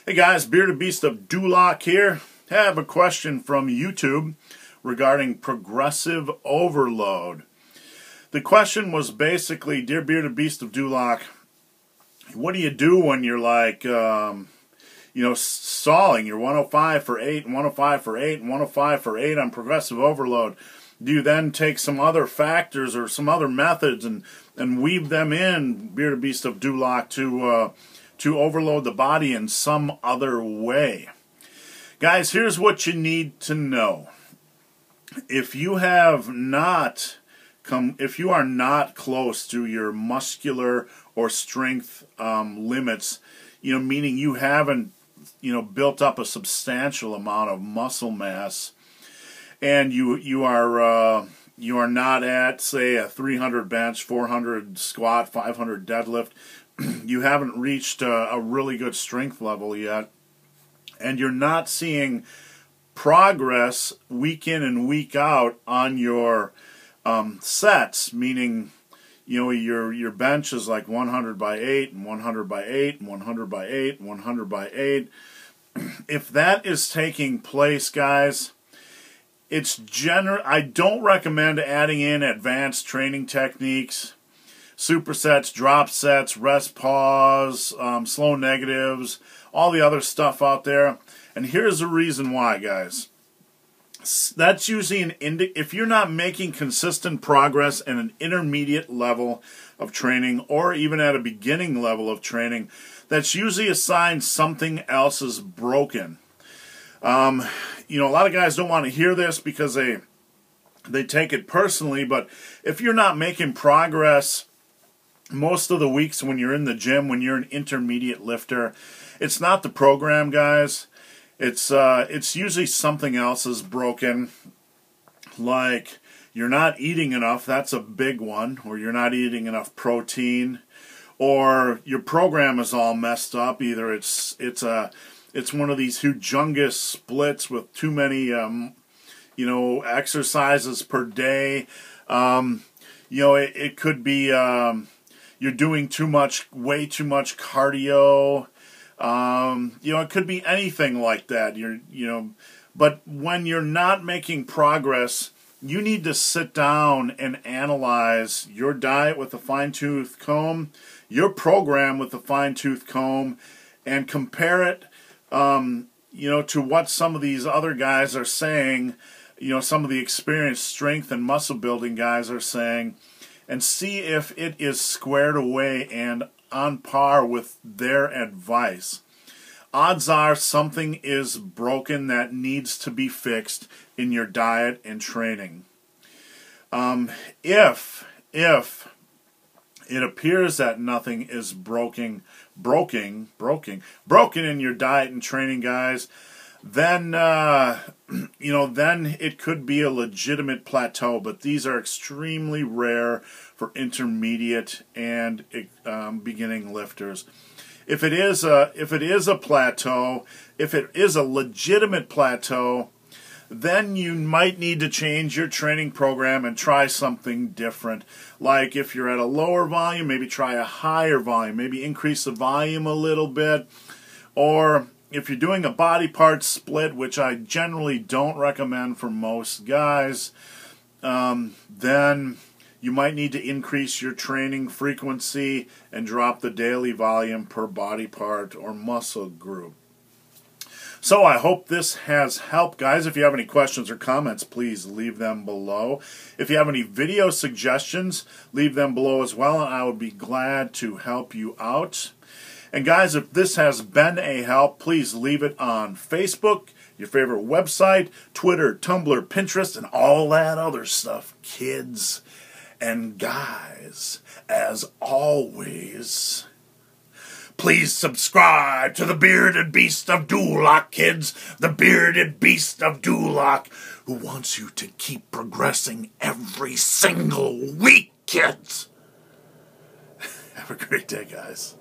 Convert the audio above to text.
Hey guys, Bearded Beast of Duloc here. I have a question from YouTube regarding progressive overload. The question was basically, dear Bearded Beast of Duloc, what do you do when you're like, stalling? You're 105 for 8 and 105 for 8 and 105 for 8 on progressive overload. Do you then take some other factors or some other methods and weave them in, Bearded Beast of Duloc, to overload the body in some other way? Guys, here's what you need to know. If you are not close to your muscular or strength limits, meaning you haven't built up a substantial amount of muscle mass, and you are not at, say, a 300 bench, 400 squat, 500 deadlift, you haven't reached a really good strength level yet, and you're not seeing progress week in and week out on your sets, meaning your bench is like 100 by 8 and 100 by 8 and 100 by 8 and 100 by 8. If that is taking place, guys, I don't recommend adding in advanced training techniques, supersets, drop sets, rest pause, slow negatives, all the other stuff out there. And here's the reason why, guys. That's usually if you're not making consistent progress at an intermediate level of training or even at a beginning level of training, that's usually a sign something else is broken. A lot of guys don't want to hear this because they take it personally, but if you're not making progress most of the weeks when you're in the gym, when you're an intermediate lifter, it's not the program, guys. It's usually something else is broken, like you're not eating enough. That's a big one. Or you're not eating enough protein, or your program is all messed up. Either it's one of these humongous splits with too many exercises per day. It could be you're doing way too much cardio. It could be anything like that. But when you're not making progress, you need to sit down and analyze your diet with a fine-tooth comb, your program with a fine-tooth comb, and compare it, to what some of these other guys are saying, some of the experienced strength and muscle building guys are saying, and see if it is squared away and on par with their advice. Odds are something is broken that needs to be fixed in your diet and training. If it appears that nothing is broken in your diet and training, guys, then then it could be a legitimate plateau. But these are extremely rare for intermediate and beginning lifters. If it is a plateau, if it is a legitimate plateau, then you might need to change your training program and try something different. Like if you're at a lower volume, maybe try a higher volume, maybe increase the volume a little bit. Or if you're doing a body part split, which I generally don't recommend for most guys, then you might need to increase your training frequency and drop the daily volume per body part or muscle group. So I hope this has helped, guys. If you have any questions or comments, please leave them below. If you have any video suggestions, leave them below as well, and I would be glad to help you out. And guys, if this has been a help, please leave it on Facebook, your favorite website, Twitter, Tumblr, Pinterest, and all that other stuff, kids. And guys, as always, please subscribe to the Bearded Beast of Duloc, kids. The Bearded Beast of Duloc, who wants you to keep progressing every single week, kids. Have a great day, guys.